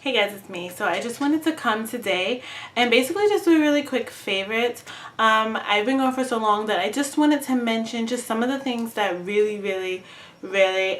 Hey guys, it's me. So I just wanted to come today and basically just do a really quick favorite. I've been going for so long that I just wanted to mention just some of the things that really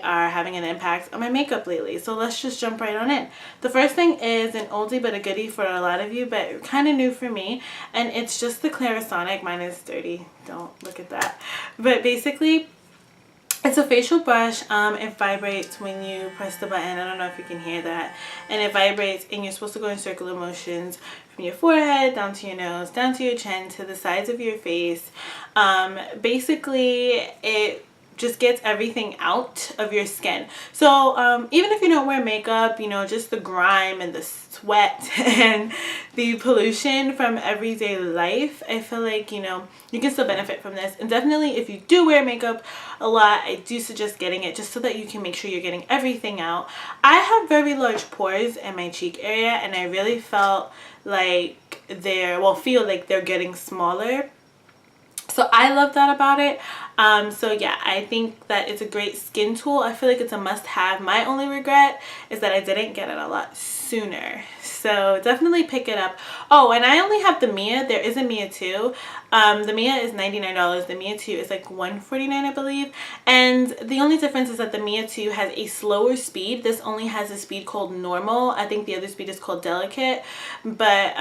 are having an impact on my makeup lately. So let's just jump right on in. The first thing is an oldie but a goodie for a lot of you, but kind of new for me, and it's just the Clarisonic. Mine is dirty, don't look at that. But basically it's a facial brush. It vibrates when you press the button. I don't know if you can hear that. And it vibrates, and you're supposed to go in circular motions from your forehead down to your nose, down to your chin, to the sides of your face. Basically, it just gets everything out of your skin. So even if you don't wear makeup, you know, just the grime and the sweat and the pollution from everyday life, I feel like, you know, you can still benefit from this. And definitely if you do wear makeup a lot, I do suggest getting it just so that you can make sure you're getting everything out. I have very large pores in my cheek area, and I really felt like feel like they're getting smaller. So I love that about it. So yeah, I think that it's a great skin tool. I feel like it's a must-have. My only regret is that I didn't get it a lot sooner. So definitely pick it up. Oh, and I only have the Mia. There is a Mia too. The Mia is $99. The Mia 2 is like $149, I believe. And the only difference is that the Mia 2 has a slower speed. This only has a speed called normal. I think the other speed is called delicate. But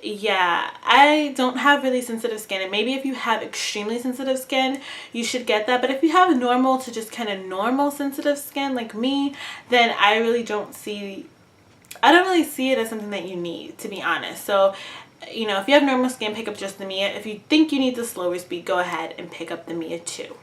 yeah, I don't have really sensitive skin. And maybe if you have extremely sensitive skin, you should get that. But if you have normal to just kind of normal sensitive skin like me, then I don't really see it as something that you need, to be honest. So, you know, if you have normal skin, pick up just the Mia. If you think you need the slower speed, go ahead and pick up the Mia 2.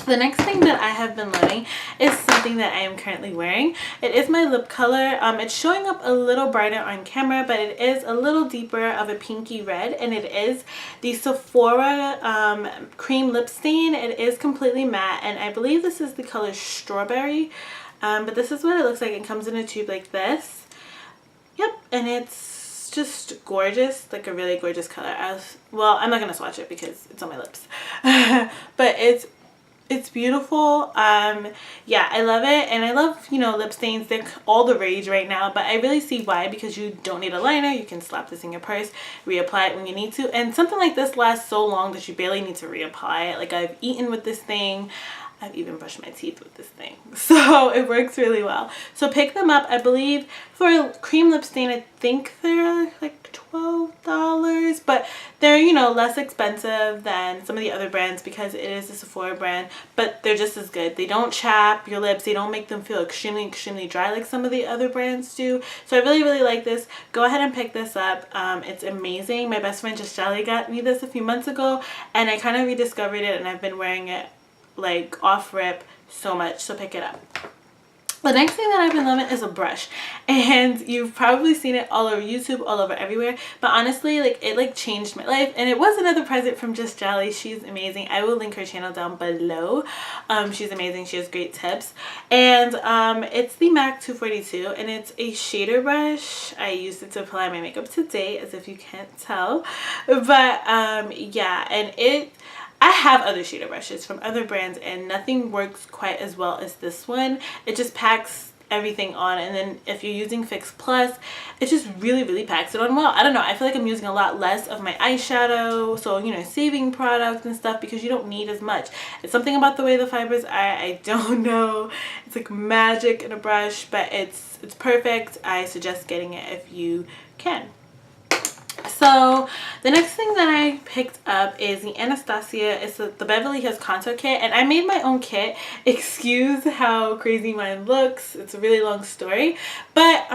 The next thing that I have been loving is something that I am currently wearing. It is my lip color. It's showing up a little brighter on camera, but it is a little deeper of a pinky red, and it is the Sephora cream lip stain. It is completely matte, and I believe this is the color Strawberry. But this is what it looks like. It comes in a tube like this. Yep, and it's just gorgeous, like a really gorgeous color. Well, I'm not gonna swatch it because it's on my lips, but it's beautiful. Yeah, I love it, and I love, you know, lip stains. They're all the rage right now, but I really see why, because you don't need a liner. You can slap this in your purse, reapply it when you need to, and something like this lasts so long that you barely need to reapply it. Like, I've eaten with this thing. I've even brushed my teeth with this thing. So it works really well. So pick them up. I believe for a cream lip stain, I think they're like $12, but they're, you know, less expensive than some of the other brands because it is a Sephora brand, but they're just as good. They don't chap your lips. They don't make them feel extremely dry like some of the other brands do. So I really like this. Go ahead and pick this up. It's amazing. My best friend Just Jelly got me this a few months ago, and I kind of rediscovered it, and I've been wearing it like off rip so much. So pick it up. The next thing that I've been loving is a brush, and you've probably seen it all over YouTube, all over everywhere, but honestly, like, it like changed my life, and it was another present from Just Jelly. She's amazing. I will link her channel down below. She's amazing. She has great tips, and it's the MAC 242, and it's a shader brush. I used it to apply my makeup today, as if you can't tell, but yeah, and I have other shader brushes from other brands, and nothing works quite as well as this one. It just packs everything on, and then if you're using Fix Plus, it just really packs it on well. I don't know, I feel like I'm using a lot less of my eyeshadow, so, you know, saving products and stuff, because you don't need as much. It's something about the way the fibers are. I don't know, it's like magic in a brush, but it's perfect. I suggest getting it if you can. So the next thing that I picked up is the Anastasia. It's the Beverly Hills Contour Kit, and I made my own kit. Excuse how crazy mine looks. It's a really long story, but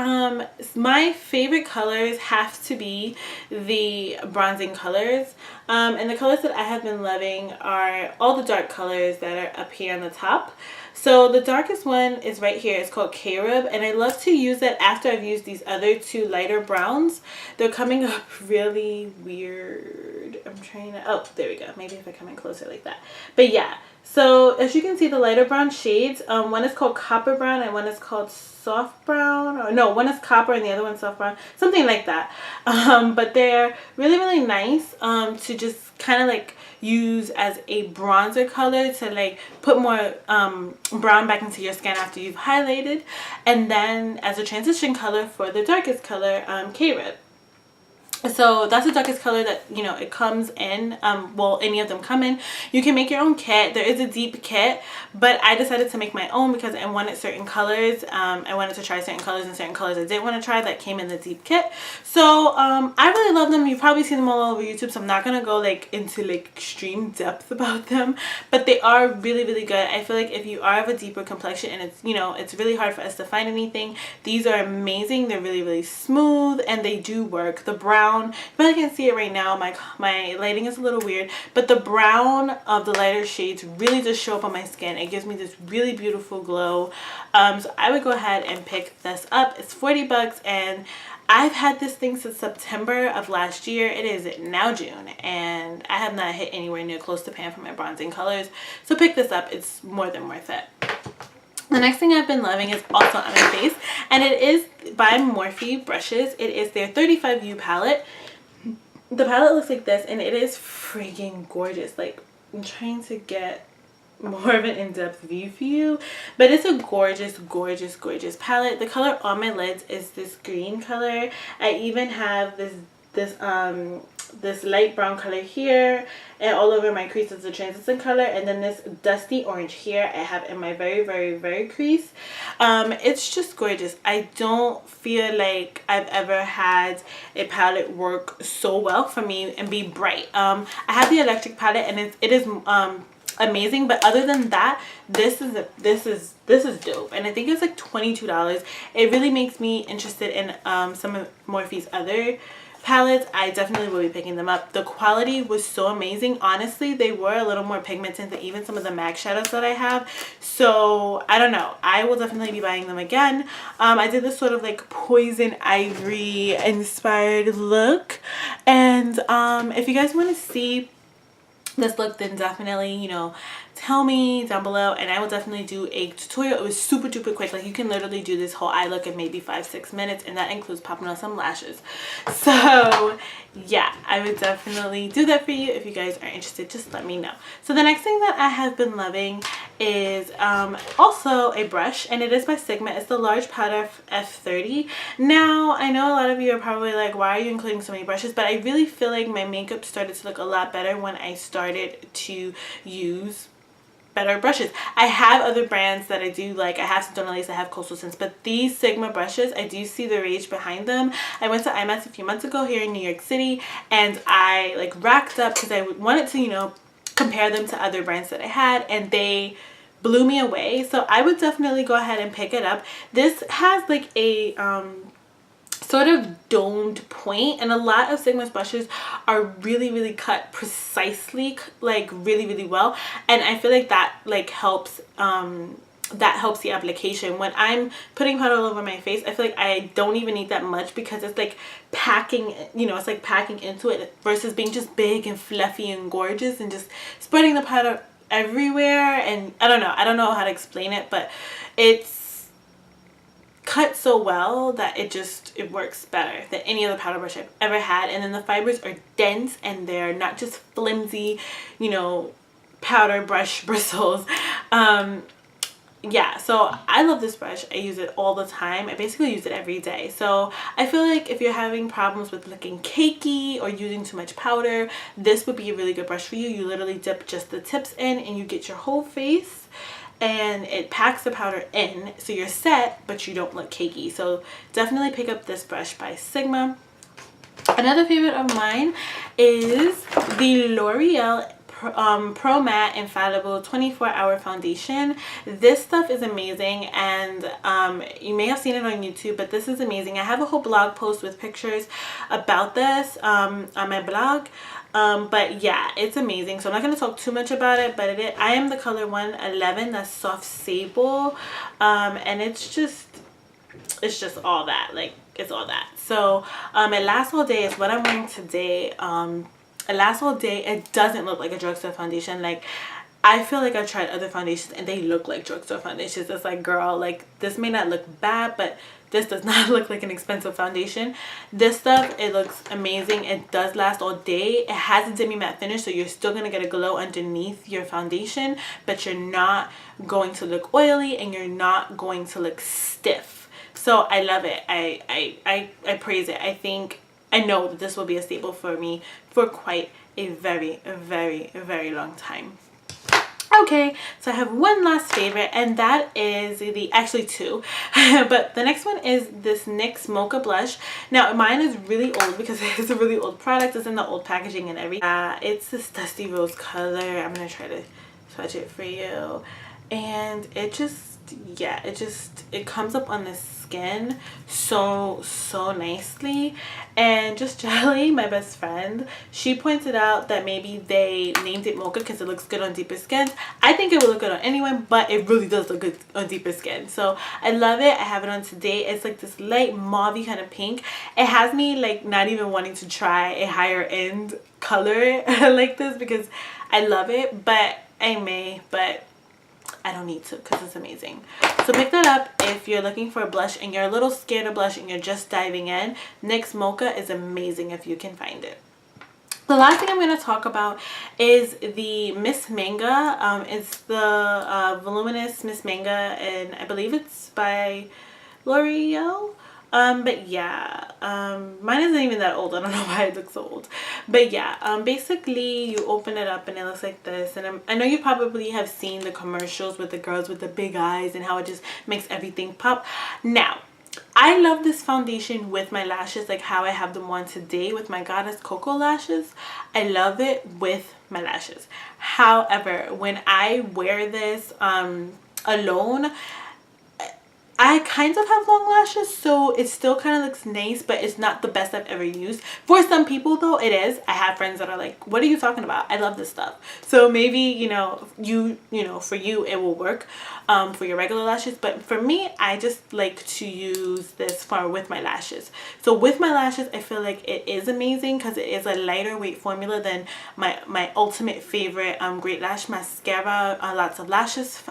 my favorite colors have to be the bronzing colors, and the colors that I have been loving are all the dark colors that are up here on the top. So the darkest one is right here. It's called Carib, and I love to use it after I've used these other two lighter browns. They're coming up really weird. I'm trying to, oh, there we go. Maybe if I come in closer like that. But yeah, So as you can see, the lighter brown shades, one is called copper brown and one is called soft brown, or no, one is copper and the other one's soft brown, something like that. But they're really, really nice to just kind of like use as a bronzer color to like put more brown back into your skin after you've highlighted, and then as a transition color for the darkest color, K-Rib. So that's the darkest color that, you know, it comes in. Well, any of them come in. You can make your own kit. There is a deep kit, but I decided to make my own because I wanted certain colors. I wanted to try certain colors, and certain colors I didn't want to try that came in the deep kit. So I really love them. You probably see them all over YouTube, so I'm not gonna go like into like extreme depth about them, but they are really, really good. I feel like if you are of a deeper complexion and it's, you know, it's really hard for us to find anything, these are amazing. They're really, really smooth and they do work. The brown, you probably can't see it right now, my lighting is a little weird, but the brown of the lighter shades really just show up on my skin. It gives me this really beautiful glow. So I would go ahead and pick this up. It's 40 bucks and I've had this thing since September of last year. It is now June and I have not hit anywhere near close to pan for my bronzing colors. So pick this up. It's more than worth it. The next thing I've been loving is also on my face, and it is by Morphe brushes. It is their 35U palette. The palette looks like this, and it is freaking gorgeous. Like, I'm trying to get more of an in-depth view for you, but it's a gorgeous, gorgeous, gorgeous palette. The color on my lids is this green color. I even have this light brown color here, and all over my crease is a translucent color, and then this dusty orange here I have in my very, very, very crease. It's just gorgeous. I don't feel like I've ever had a palette work so well for me and be bright. I have the electric palette and it is amazing, but other than that, this is dope, and I think it's like $22. It really makes me interested in some of Morphe's other palettes. I definitely will be picking them up. The quality was so amazing. Honestly, they were a little more pigmented than even some of the MAC shadows that I have, so I don't know, I will definitely be buying them again. I did this sort of like poison ivory inspired look, and if you guys want to see this look, then definitely, you know, tell me down below and I will definitely do a tutorial. It was super duper quick. Like, you can literally do this whole eye look in maybe 5-6 minutes, and that includes popping on some lashes. So yeah, I would definitely do that for you. If you guys are interested, just let me know. So the next thing that I have been loving is also a brush, and it is by Sigma. It's the large powder F30. Now, I know a lot of you are probably like, why are you including so many brushes? But I really feel like my makeup started to look a lot better when I started to use better brushes. I have other brands that I do like. I have Sedona Lace, I have xoxo, but these Sigma brushes, I do see the rage behind them. I went to IMATS a few months ago here in New York City, and I like racked up because I wanted to, you know, compare them to other brands that I had, and they blew me away. So I would definitely go ahead and pick it up. This has like a sort of domed point, and a lot of Sigma's brushes are really, really cut precisely, like really, really well, and I feel like that like helps the application. When I'm putting powder all over my face, I feel like I don't even need that much because it's like packing, you know, it's like packing into it versus being just big and fluffy and gorgeous and just spreading the powder everywhere. And I don't know how to explain it, but it's cut so well that it works better than any other powder brush I've ever had. And then the fibers are dense and they're not just flimsy, you know, powder brush bristles. Yeah, so I love this brush. I use it all the time. I basically use it every day. So I feel like if you're having problems with looking cakey or using too much powder, this would be a really good brush for you. You literally dip just the tips in and you get your whole face, and it packs the powder in, so you're set but you don't look cakey. So definitely pick up this brush by Sigma. Another favorite of mine is the L'Oreal Pro Matte Infallible 24-Hour Foundation. This stuff is amazing, and you may have seen it on YouTube, but this is amazing. I have a whole blog post with pictures about this on my blog. But yeah, it's amazing. So I'm not going to talk too much about it, but I am the color 111, that's soft sable, and it's just all that. Like, it's all that. So it lasts all day. It's what I'm wearing today. It lasts all day. It doesn't look like a drugstore foundation. Like, I feel like I've tried other foundations and they look like drugstore foundations. It's like, girl, like this may not look bad, but this does not look like an expensive foundation. This stuff, it looks amazing. It does last all day. It has a demi matte finish, so you're still gonna get a glow underneath your foundation, but you're not going to look oily and you're not going to look stiff. So I love it. I praise it. I know that this will be a staple for me for quite a very long time. Okay, so I have one last favorite, and that is actually two, but the next one is this NYX Mocha Blush. Now mine is really old because it's a really old product. It's in the old packaging and everything. It's this dusty rose color. I'm gonna try to swatch it for you, and it just, yeah, it comes up on the skin so nicely. And just Jelly, my best friend, she pointed out that maybe they named it mocha because it looks good on deeper skins. I think it would look good on anyone, but it really does look good on deeper skin. So I love it. I have it on today. It's like this light mauve kind of pink. It has me like not even wanting to try a higher end color like this because I love it, but I don't need to because it's amazing. So pick that up if you're looking for a blush and you're a little scared of blush and you're just diving in. NYX Mocha is amazing if you can find it. The last thing I'm going to talk about is the Miss Manga. It's the voluminous Miss Manga, and I believe it's by L'Oreal. But yeah, mine isn't even that old. I don't know why it looks so old. But yeah, basically you open it up and it looks like this. And I know you probably have seen the commercials with the girls with the big eyes and how it just makes everything pop. Now, I love this foundation with my lashes, like how I have them on today with my Goddess Cocoa lashes. I love it with my lashes. However, when I wear this alone, I kind of have long lashes, so it still kind of looks nice, but it's not the best I've ever used. For some people though, it is. I have friends that are like, what are you talking about? I love this stuff. So maybe, you know, for you it will work for your regular lashes, but for me, I just like to use this for with my lashes. So with my lashes, I feel like it is amazing because it is a lighter weight formula than my ultimate favorite Great Lash Mascara, Lots of Lashes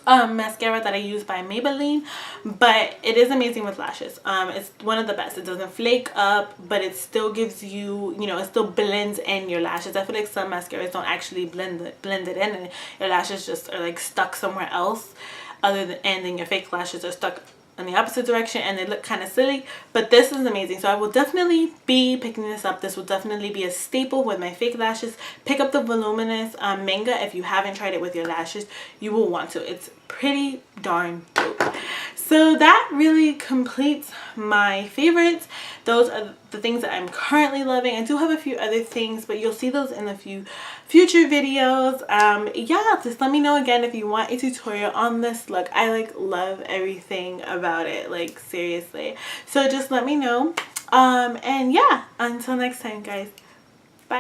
mascara that I use by Maybelline, but it is amazing with lashes. It's one of the best. It doesn't flake up, but it still gives you, you know, it still blends in your lashes. I feel like some mascaras don't actually blend it in, and your lashes just are like stuck somewhere else and then your fake lashes are stuck in the opposite direction and they look kind of silly. But this is amazing, so I will definitely be picking this up. This will definitely be a staple with my fake lashes. Pick up the voluminous Manga if you haven't tried it with your lashes. You will want to. It's pretty darn dope. So that really completes my favorites. Those are the things that I'm currently loving. I do have a few other things, but you'll see those in a few future videos. Yeah, just let me know again if you want a tutorial on this look. I like love everything about it, like seriously. So just let me know. And yeah, until next time, guys.